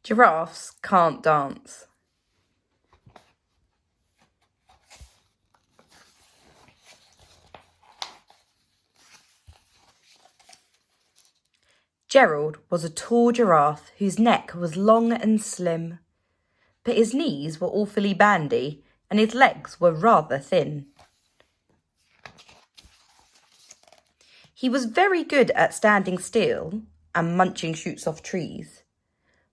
Giraffes can't dance. Gerald was a tall giraffe whose neck was long and slim, but his knees were awfully bandy and his legs were rather thin. He was very good at standing still and munching shoots off trees,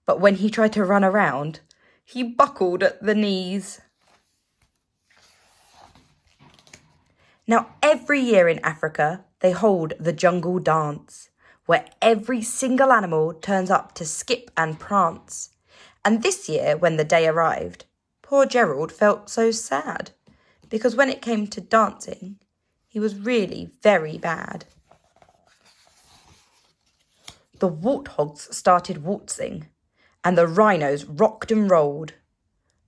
but when he tried to run around, he buckled at the knees. Now, every year in Africa, they hold the jungle dance, where every single animal turns up to skip and prance. And this year, when the day arrived, poor Gerald felt so sad, because when it came to dancing, he was really very bad. The warthogs started waltzing, and the rhinos rocked and rolled.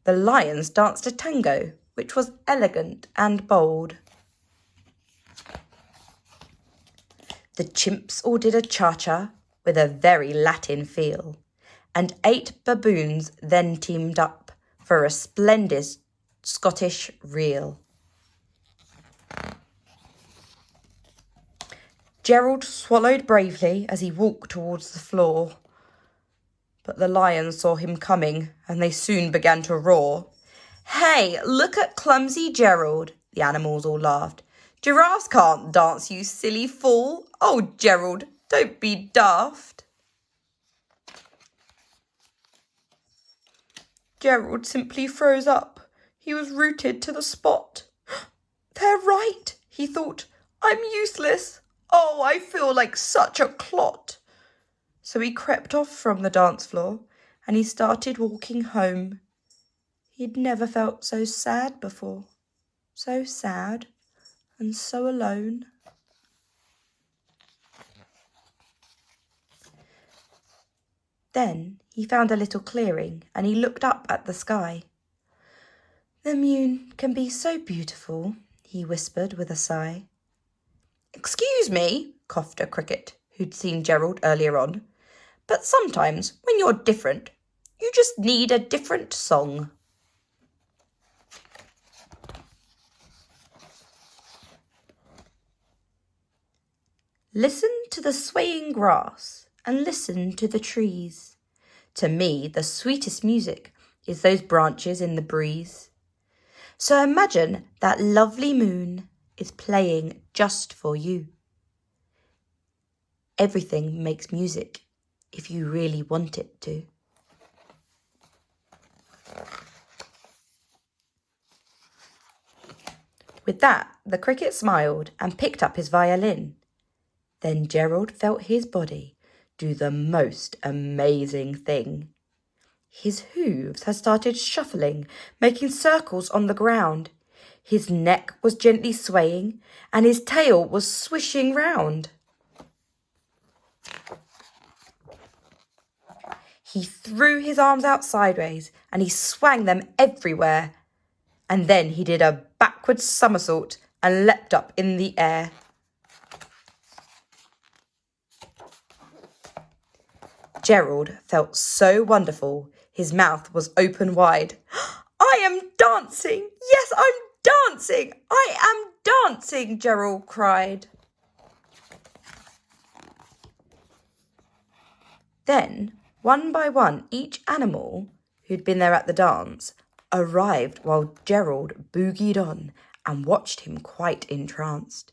The lions danced a tango, which was elegant and bold. The chimps all did a cha-cha with a very Latin feel, and 8 baboons then teamed up for a splendid Scottish reel. Gerald swallowed bravely as he walked towards the floor, but the lions saw him coming and they soon began to roar. "Hey, look at clumsy Gerald," the animals all laughed. "Giraffes can't dance, you silly fool. Oh, Gerald, don't be daft." Gerald simply froze up. He was rooted to the spot. "They're right," he thought. "I'm useless. Oh, I feel like such a clot." So he crept off from the dance floor and he started walking home. He'd never felt so sad before. So sad and so alone. Then he found a little clearing and he looked up at the sky. "The moon can be so beautiful," he whispered with a sigh. "Excuse me," coughed a cricket who'd seen Gerald earlier on, "but sometimes when you're different, you just need a different song." Listen to the swaying grass and listen to the trees. To me, the sweetest music is those branches in the breeze. So imagine that lovely moon is playing just for you. Everything makes music if you really want it to. With that, the cricket smiled and picked up his violin. Then Gerald felt his body do the most amazing thing. His hooves had started shuffling, making circles on the ground. His neck was gently swaying and his tail was swishing round. He threw his arms out sideways and he swung them everywhere. And then he did a backward somersault and leapt up in the air. Gerald felt so wonderful, his mouth was open wide. "I am dancing! Yes, I'm dancing! I am dancing!" Gerald cried. Then, one by one, each animal who'd been there at the dance arrived while Gerald boogied on and watched him quite entranced.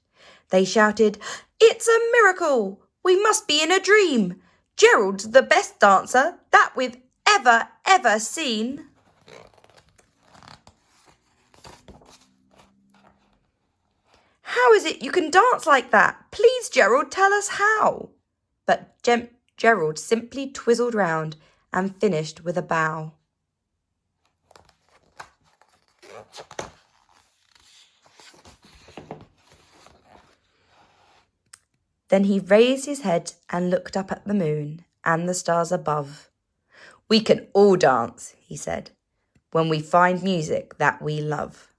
They shouted, "It's a miracle! We must be in a dream! Gerald's the best dancer that we've ever seen." "How is it you can dance like that? Please, Gerald, tell us how." But Gerald simply twizzled round and finished with a bow. Then he raised his head and looked up at the moon and the stars above. "We can all dance," he said, "when we find music that we love."